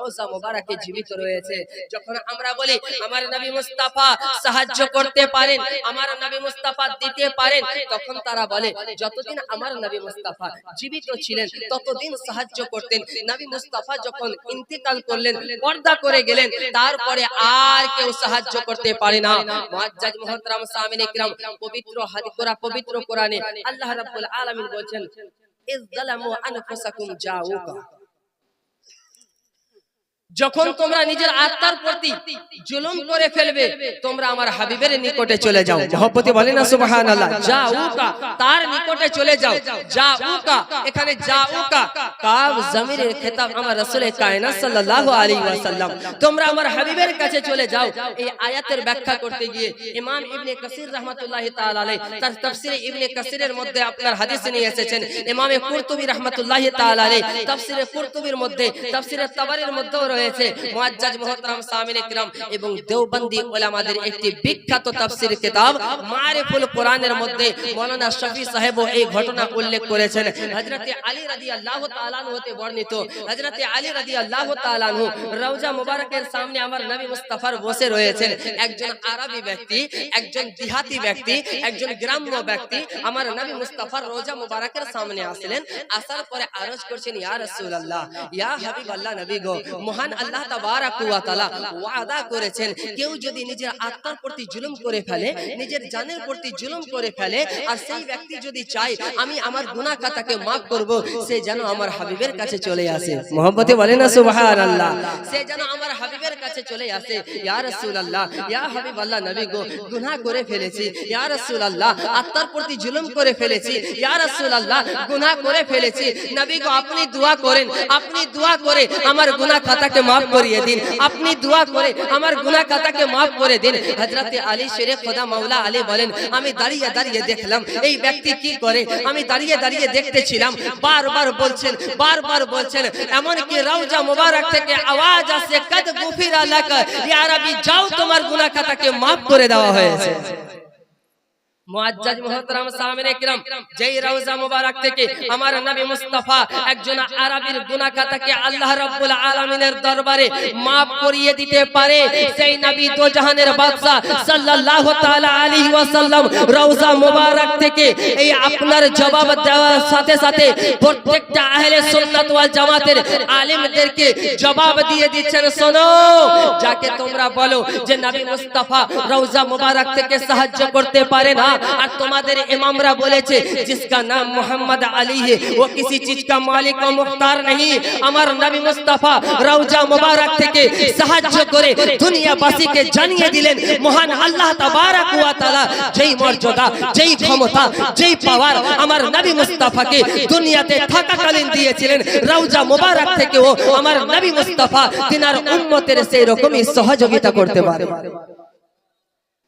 রওজা মোবারকে জীবিত রয়েছে। যখন আমরা বলি আমার নবী মুস্তাফা সাহায্য করতে পারেন, আমার নবী মুস্তাফা দিতে পারেন, তখন তারা বলে যতদিন আমার নবী মুস্তাফা জীবিত ছিলেন ততদিন সাহায্য করতেন। নবী মুস্তাফা যখন ইন্তিকাল করলেন, পর্দা করে গেলেন, তারপরে আর কেউ সাহায্য করতে পারে না। মুআজ্জাজ মুহতারাম সামিনে কিরাম, পবিত্র হাদিস পবিত্র কোরআনে আল্লাহ রাব্বুল আলামিন বলেন ইয যালামু আনফুসাকুম জাউকা, যখন তোমরা নিজের আত্মার প্রতি জুলুম করে ফেলবে তোমরা আমার হাবিবের নিকটে চলে যাও। মহব্বতে বলেন না সুবহানাল্লাহ। জাউকা, তার নিকটে চলে যাও। জাউকা, এখানে জাউকা কাব জমিরের খেতাব আমার রাসূল কায়নাত সাল্লাল্লাহু আলাইহি ওয়াসাল্লাম, তোমরা আমার হাবিবের কাছে চলে যাও। এই আয়াতের ব্যাখ্যা করতে গিয়ে ইমাম ইবনে কাসির রাহমাতুল্লাহি তাআলা আলাইহি তার তাফসীরে ইবনে কাসিরের মধ্যে আপনার হাদিস নিয়ে এসেছেন। ইমামে কুরতুবী রাহমাতুল্লাহি তাআলা আলাইহি তাফসীরে কুরতুবীর মধ্যে, তাফসীরে তাবারির মধ্যেও রয়েছে। মুআজ্জাজ মুহতারাম সামিনে কিরাম এবং দেওবন্দি উলামাদের একটি বিখ্যাত তাফসীর কিতাব মারিফুল কোরআনের মধ্যে মাওলানা শফি সাহেব এই ঘটনা উল্লেখ করেছেন। হযরতে আলী রাদিয়াল্লাহু তাআলা আনহু হতে বর্ণিত, হযরতে আলী রাদিয়াল্লাহু তাআলা আনহু রওজা মুবারকের সামনে আমার নবী মুস্তাফার বসে রয়েছেন। একজন আরবি ব্যক্তি, একজন দিহাতি ব্যক্তি, একজন গ্রাম্য ব্যক্তি আমার নবী মুস্তাফার রওজা মুবারকের সামনে আসলেন। আসার পরে আরজ করছেন ইয়া রাসূলুল্লাহ, ইয়া হাবিবাল্লাহ, নবী গো, মহান আল্লাহ তাবারাক ওয়া তাআলা ওয়াদা করেছেন কেউ যদি নিজের আত্মার প্রতি জুলুম করে ফেলে, নিজের জানের প্রতি জুলুম করে ফেলে, আর সেই ব্যক্তি যদি চায় আমি আমার গুনাহ খাতাকে maaf করব, সে যেন আমার হাবিবের কাছে চলে আসে। মহব্বতে বলেন না সুবহানাল্লাহ। সে যেন আমার হাবিবের কাছে চলে আসে। ইয়া রাসূলুল্লাহ, ইয়া হাবিবাল্লাহ, নবী গো, গুনাহ করে ফেলেছি। ইয়া রাসূলুল্লাহ, আত্মার প্রতি জুলুম করে ফেলেছি। ইয়া রাসূলুল্লাহ, গুনাহ করে ফেলেছি। নবী গো, আপনি দোয়া করেন, আপনি দোয়া করে আমার গুনাহ খাতাকে maaf করিয়ে দিন, আপনি দোয়া করে আমার গুনাহ খাতাকে maaf করে দিন। হযরতে আলী শেরে খোদা মাওলা আলী বলেন আমি দাঁড়িয়ে দাঁড়িয়ে দেখলাম এই ব্যক্তি কি করে, আমি দাঁড়িয়ে দাঁড়িয়ে দেখতেছিলাম। বারবার বলছেন, বারবার বলছেন, এমন কি রওজা মুবারক থেকে আওয়াজ আসে কদ গুফিরা লাক, ইয়া রাব্বি যাও তোমার গুনাহ খাতাকে maaf করে দেওয়া হয়েছে। মুআজ্জাজ মুহতারাম সামিনে কিরাম, যেই রওজা মুবারক থেকে আমার নবী মুস্তাফা একজন আরবীর গুনাহ খাতাকে আল্লাহ রাব্বুল আলামিনের দরবারে maaf করিয়ে দিতে পারে, সেই নবী দো জাহানের বাদশা সাল্লাল্লাহু তাআলা আলাইহি ওয়াসাল্লাম রওজা মুবারক থেকে এই আপনার জবাব দেওয়ার সাথে সাথে প্রত্যেকটা আহলে সুন্নাত ওয়াল জামাতের আলেমদেরকে জবাব দিয়ে দিচ্ছেন, শোনো, যাকে তোমরা বলো যে নবী মুস্তাফা রওজা মুবারক থেকে সাহায্য করতে পারে না, और तुम्हारे इमामरा बोले छे जिसका नाम मोहम्मद अली है वो किसी चीज का मालिक व मुख्तार नहीं। अमर नबी मुस्तफा रौजा मुबारक থেকে সাহায্য করে দুনিয়াবাসীকে জানিয়ে দিলেন মহান আল্লাহ তাবারাক ওয়া তাআলা যেই মর্যাদা, যেই ক্ষমতা, যেই পাওয়ার আমার নবী মুস্তাফাকে দুনিয়াতে থাকাকালীন দিয়েছিলেন, রওজা মুবারক থেকেও আমার নবী মুস্তাফা তিনার উম্মতের সেই রকমই সহযোগিতা করতে পারে।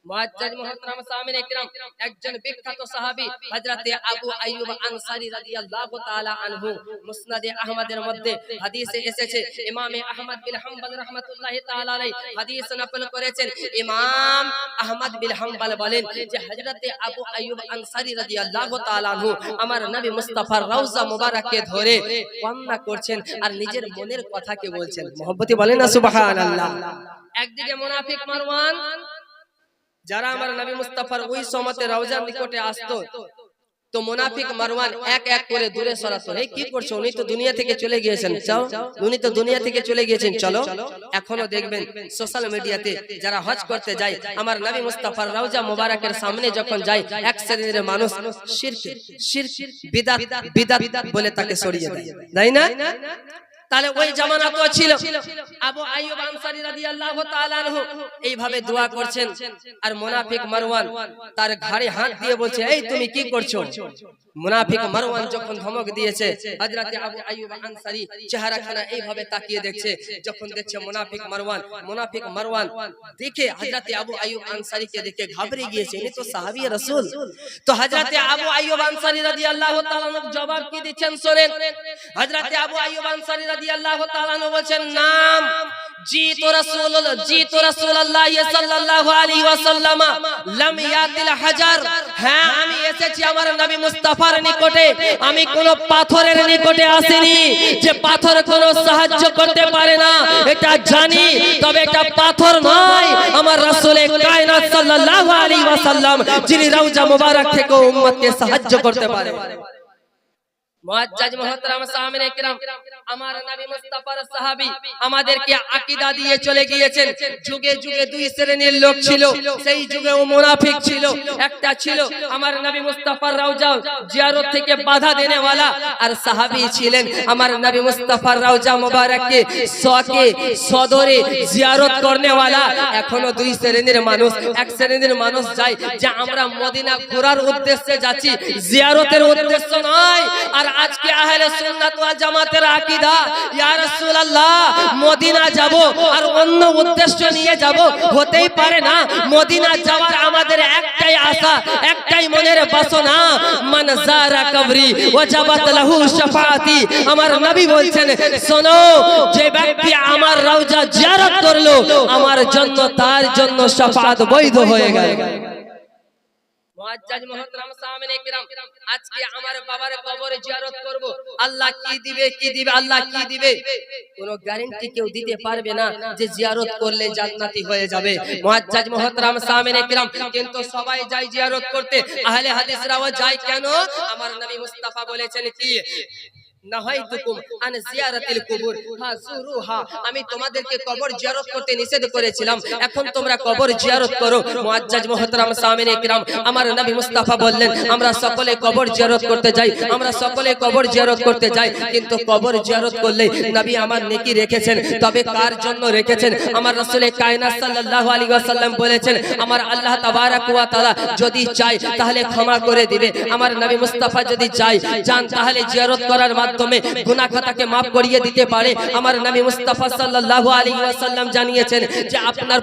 মুআজ্জাজ মুহতারাম সামিনে কিরাম, একজন বিখ্যাত সাহাবী হযরতে আবু আইয়ুব আনসারী রাদিয়াল্লাহু তাআলা আনহু, মুসনাদে আহমদের মধ্যে হাদিসে এসেছে, ইমামে আহমদ বিন হাম্বল রাহমাতুল্লাহি তাআলা আলাইহি হাদিস নকল করেছেন। ইমাম আহমদ বিন হাম্বল বলেন যে হযরতে আবু আইয়ুব আনসারী রাদিয়াল্লাহু তাআলা আনহু আমার নবী মুস্তাফার রওজা মুবারককে ধরে কান্না করছেন আর নিজের মনের কথাকে বলছেন। মহব্বতে বলেন না সুবহানাল্লাহ। একদিকে মুনাফিক মারওয়ান, যারা আমার নবী মুস্তাফার ওই সময়তে রওজার নিকটে আসতো, তো মুনাফিক মারওয়ান এক এক করে দূরে সরাতো, এই কি করছো, উনি তো দুনিয়া থেকে চলে গিয়েছেন, চাও উনি তো দুনিয়া থেকে চলে গিয়েছেন, চলো। এখনো দেখবেন সোশ্যাল মিডিয়াতে যারা হজ করতে যায় আমার নবী মুস্তাফার রওজা মুবারকের সামনে যখন যায়, এক শ্রেণীর মানুষ শিরক বিদআত বিদআত বলে তাকে সরিয়ে দেয়, তাই না? তাহলে ওই জামানা তো ছিল। আবু আইয়ুব আনসারী রাদিয়াল্লাহু তাআলা আনহু এইভাবে দোয়া করছেন, আর মুনাফিক মারওয়ান তার ঘাড়ে হাত দিয়ে বলছে, এই তুমি কি করছো? মুনাফিক মারওয়ান যখন ধমক দিয়েছে, হযরতে আবু আইয়ুব আনসারী চেহারাখানা এইভাবে তাকিয়ে দেখছে, যখন দেখছে মুনাফিক মারওয়ান দেখে হযরতে আবু আইয়ুব আনসারীকে দেখে ঘাবড়ে গিয়েছে, ইনি তো সাহাবী রাসূল। তো হযরতে আবু আইয়ুব আনসারী রাদিয়াল্লাহু তাআলা আনহু জবাব কি দিচ্ছেন শুনেন। হযরতে আবু আইয়ুব আনসারী রাদিয়াল্লাহু তাআলা আনহু বলেন, নাম जीतो रसूलुल्लाह सल्लल्लाहु अलैहि वसल्लम लम यातिल हजर হ্যাঁ আমি এসেছি আমার নবী মুস্তাফার নিকটে আমি কোন পাথরের নিকটে আসিনি যে পাথর কোনো সাহায্য করতে পারে না এটা জানি তবে এটা পাথর নয় আমার রাসূলে কায়নাত সাল্লাল্লাহু আলাইহি ওয়াসাল্লাম যিনি রওজা মুবারক থেকে উম্মতকে সাহায্য করতে পারে মুআজ্জাজ মুহতারাম সামিনে কিরাম আমার নবী মুস্তাফার সাহাবী আমাদেরকে আকীদা দিয়ে চলে গিয়েছেন যুগে যুগে দুই শ্রেণীর লোক ছিল সেই যুগেও মুনাফিক ছিল একটা ছিল আমার নবী মুস্তাফার রওজা জিয়ারত থেকে বাধা দেনেওয়ালা আর সাহাবী ছিলেন আমার নবী মুস্তাফার রওজা মুবারককে শকে সদরে জিয়ারত করনেওয়ালা এখনো দুই শ্রেণীর মানুষ এক শ্রেণীর মানুষ যায় যে আমরা মদিনা ঘোরার উদ্দেশ্যে যাচ্ছি জিয়ারতের উদ্দেশ্য নয় আর আজকে আহলে সুন্নাত ওয়াল জামাতের আকীদা ইয়া রাসূলুল্লাহ মদিনা যাব আর অন্য উদ্দেশ্য নিয়ে যাব হতেই পারে না মদিনা যাওয়ার আমাদের একটাই আশা একটাই মনের বাসনা মান যারা কবরি ওয়াজাবাত লাহু শাফাআতি আমার নবী বলছেন শোনো যে ব্যক্তি আমার রওজা জিয়ারত করলো আমার জন্য তার জন্য শাফাআত বৈধ হয়ে গেল মুআজ্জাজ মুহতারাম সামিনে কিরাম আজকে আমার বাবার কবরে জিয়ারত করব আল্লাহ কি দিবে আল্লাহ কি দিবে কোনো গ্যারান্টি কেউ দিতে পারবে না যে জিয়ারত করলে জান্নাতি হয়ে যাবে মুআজ্জাজ মুহতারাম সামিনে কিরাম কিন্তু সবাই যায় জিয়ারত করতে আহলে হাদিসরাও যায় কেন আমার নবী মুস্তাফা বলেছেন কি নাহাইতুকুম আন জিয়ারাতিল কুবুর ফাজুরুহা আমি তোমাদেরকে কবর জিয়ারত করতে নিষেধ করেছিলাম এখন তোমরা কবর জিয়ারত করো মুআজ্জাজ মুহতারাম সামিনে কিরাম আমার নবী মুস্তাফা বললেন আমরা সকলে কবর জিয়ারত করতে যাই আমরা সকলে কবর জিয়ারত করতে যাই কিন্তু কবর জিয়ারত করলে নবী আমার নেকি রেখেছেন তবে কার জন্য রেখেছেন আমার রাসূলে কায়নাত সাল্লাল্লাহু আলাইহি ওয়াসাল্লাম বলেছেন আমার আল্লাহ তাবারাক ওয়া তাআলা যদি চায় তাহলে ক্ষমা করে দিবে আমার নবী মুস্তাফা যদি চায় জান তাহলে জিয়ারত করার মাধ্যমে গুনাহ খাতাকে maaf করিয়ে দিতে পারে আমার নবী মুস্তাফা সাল্লাল্লাহু আলাইহি ওয়াসাল্লাম জানিয়েছেন যে আপনার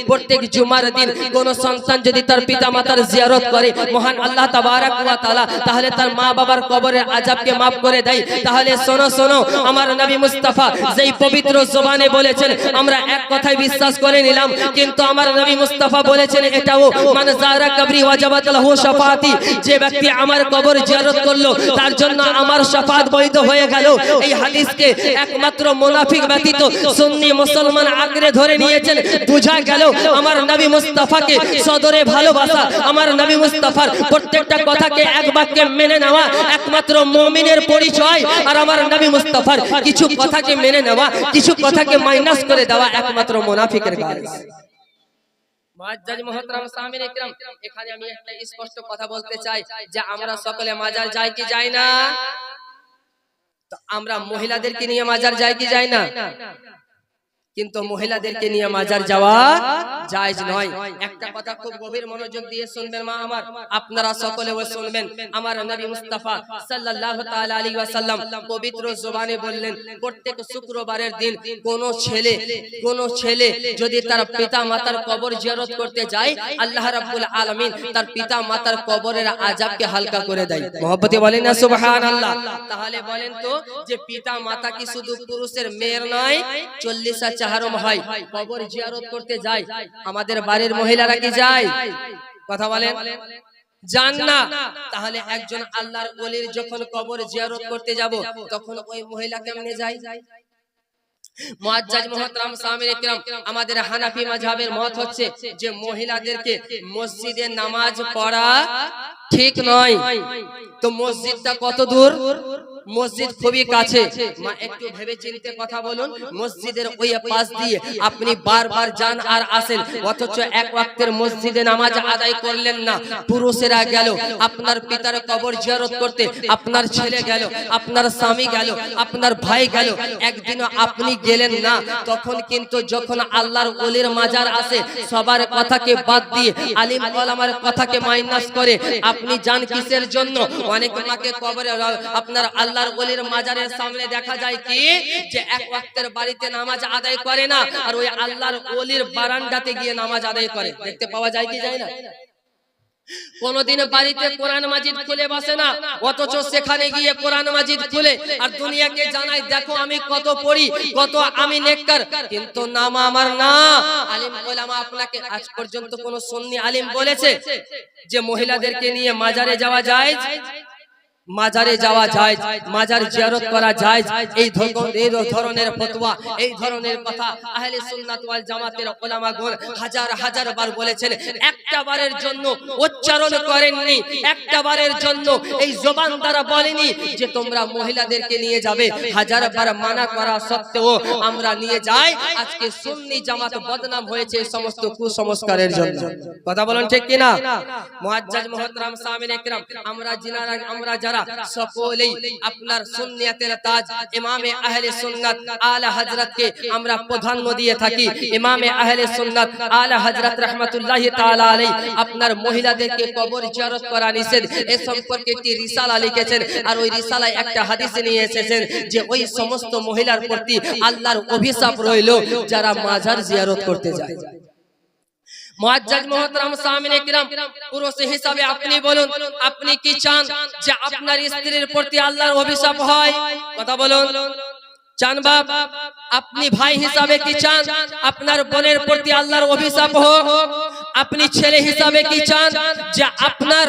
প্রত্যেক জুমার দিন কোন সন্তান যদি তার পিতামাতার জিয়ারত করে মহান আল্লাহ তাবারাক ওয়া তাআলা তাহলে তার মা বাবার কবরের আযাবকে maaf করে দেয় তাহলে শোনো আমার নবী মুস্তাফা যেই পবিত্র জবানে বলেছেন আমরা এক কথাই বিশ্বাস করে নিলাম কিন্তু আমার নবী মুস্তাফা বলেছেন এটাও মান যারা কবরি ওয়াজাবাত লাহু শাফাআতি যে ব্যক্তি আমার কবর জিয়ারত করলো তার জন্য আমার শাফাআত বৈধ হয়ে গেল এই হাদিসকে একমাত্র মুনাফিক ব্যতীত সুন্নি মুসলমান আঁকড়ে ধরে নিয়েছেন বুঝা গেল আমার নবী মুস্তাফাকে সদরে ভালোবাসা আমার নবী মুস্তাফার প্রত্যেকটা কথাকে এক বাক্যে মেনে নেওয়া একমাত্র মুমিনের পরিচয় আর আমার নবী মুস্তাফার কিছু কথাকে মেনে নেওয়া কিছু কথাকে মাইনাস করে দেওয়া একমাত্র মুনাফিকের কাজ মুআজ্জাজ মুহতারাম সামিনে কিরাম এখানে আমি একটা স্পষ্ট কথা বলতে চাই যে আমরা সকলে মাজার যাই কি যাই না তো আমরা মহিলাদেরকে নিয়ে মাজার যাই কি যাই না কিন্তু মহিলাদেরকে নিয়ে মাজার যাওয়া জায়েজ নয় একটা কথা খুব গভীর মনোযোগ দিয়ে শুনবেন মা আমার আপনারা সকলে শুনবেন আমার নবী মুস্তাফা সাল্লাল্লাহু তাআলা আলাইহি ওয়াসাল্লাম পবিত্র জবানে বললেন প্রত্যেক শুক্রবারের দিন কোন ছেলে যদি তার পিতা মাতার কবর জিয়ারত করতে যায় আল্লাহ রাব্বুল আলামিন তার পিতা মাতার কবরের আযাবকে হালকা করে দেয় মহব্বতে বলেন না সুবহানাল্লাহ তাহলে বলেন তো যে পিতা মাতা কি শুধু পুরুষের মেয়ের নয় 40 হারম হয় কবর জিয়ারত করতে যায় আমাদের বাড়ির মহিলারা কি যায় কথা বলেন জান না তাহলে একজন আল্লাহর ওলির যখন কবর জিয়ারত করতে যাব তখন ওই মহিলা কেমনে যায় মুআজ্জাজ মুহতারাম সামিনে কিরাম আমাদের হানাফি মাযহাবের মত হচ্ছে যে মহিলাদেরকে মসজিদে নামাজ পড়া ঠিক নয় তো মসজিদটা কত দূর মসজিদ খুবই কাছে মা একটু ভেবে চিন্তে কথা বলুন মসজিদের ওই পাশ দিয়ে আপনি বারবার যান আর আসেন অথচ এক ওয়াক্তের মসজিদে নামাজ আদায় করলেন না পুরুষেরা গেল আপনার পিতার কবর জিয়ারত করতে আপনার ছেলে গেল আপনার স্বামী গেল আপনার ভাই গেল একদিনও আপনি গেলেন না তখন কিন্তু যখন আল্লাহর ওলির মাজার আসে সবার কথাকে বাদ দিয়ে আলিম ওলামার কথাকে মাইনাস করে আপনি যান কিসের জন্য অনেক মাকে কবরে আপনার আল্লাহর ওলির মাজারের সামনে দেখা যায় কি যে এক ওয়াক্তের বাড়িতে নামাজ আদায় করে না আর ওই আল্লাহর ওলির বারান্দাতে গিয়ে নামাজ আদায় করে দেখতে পাওয়া যায় কি যায় না কোনদিন বাড়িতে কোরআন মাজিদ খুলে বসে না, অথচ সেখানে গিয়ে কোরআন মাজিদ খুলে আর দুনিয়াকে জানায় দেখো আমি কত পড়ি, কত আমি নেককার, কিন্তু নাম আমার না। আলিম ওলামা আপনাকে আজ পর্যন্ত কোন সুন্নি আলিম বলেছে যে মহিলাদেরকে নিয়ে মাজারে যাওয়া যায়? মাজারে যাওয়া যায়, মাজার জিয়ারত করা যায়, এই ধরনের ফতোয়া, এই ধরনের কথা আহলে সুন্নাত ওয়াল জামাতের উলামাগণ হাজার হাজার বার বলেছেন। একটা বারের জন্য উচ্চারণ করেননি, একটা বারের জন্য এই জবান দ্বারা বলেনি যে তোমরা মহিলাদেরকে নিয়ে যাবে। হাজার বার মানা করা সত্ত্বেও আমরা নিয়ে যাই। আজকে সুন্নি জামাত বদনাম হয়েছে এই সমস্ত কুসংস্কারের জন্য। কথা বলেন ঠিক কিনা? মুআজ্জাজ মুহতারাম সামিন ইকরাম, আমরা যারা সকলেই আপনার সুন্নিয়াতের তাজ ইমামে আহলে সুন্নাত আলা হযরতকে আমরা প্রাধান্য দিয়ে থাকি। ইমামে আহলে সুন্নাত আলা হযরত রাহমাতুল্লাহি তাআলা আলাইহি আপনার মহিলাদেরকে কবর জিয়ারত করা নিষেধ এ সম্পর্কে একটি রিসালা লিখেছেন, আর ওই রিসালায় একটা হাদিস নিয়ে এসেছেন যে ওই সমস্ত মহিলার প্রতি আল্লাহর অভিশাপ রইল যারা মাজার জিয়ারত করতে যায়। মুআজ্জাজ মুহতারাম সামিন ইকরাম, পুরুষ হিসাবে আপনি বলুন, আপনি কি চান যে আপনার স্ত্রীর প্রতি আল্লাহর অভিশাপ হয়? কথা বলুন, চান বাপ? আপনি ভাই হিসাবে কি চান আপনার বোনের প্রতি আল্লাহর অভিশাপ হোক? আপনি ছেলে হিসাবে কি চান যে আপনার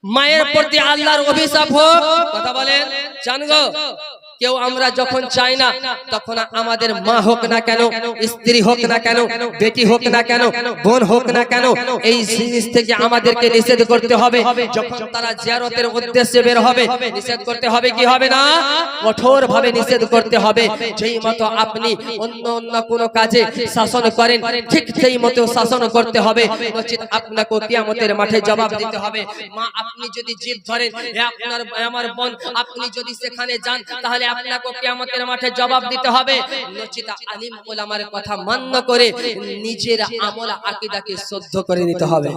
মায়ের প্রতি আল্লাহর অভিশাপ হোক? কথা বলেন, চান গো? কেউ আমরা যখন চাই না, তখন আমাদের মা হোক না কেন, স্ত্রী হোক না কেন, বেটি হোক না কেন, বোন হোক না কেন, এই জিনিস থেকে আমাদেরকে নিষেধ করতে হবে। যখন তারা জিয়ারতের উদ্দেশ্যে বের হবে, নিষেধ করতে হবে কি হবে না? কঠোর ভাবে নিষেধ করতে হবে। যেই মতো আপনি অন্য কোনো কাজে শাসন করেন, ঠিক সেই মতো শাসন করতে হবে, নচিত আপনাকে কিয়ামতের মাঠে জবাব দিতে হবে। মা আপনি যদি জিদ ধরেন, আপনার আমার বোন আপনি যদি সেখানে যান, তাহলে আপনাকে কিয়ামতের মাঠে জবাব দিতে হবে। নচিত আলিম ওলামার কথা মান্য করে নিজের আমল আকীদাকে শুদ্ধ করে নিতে হবে।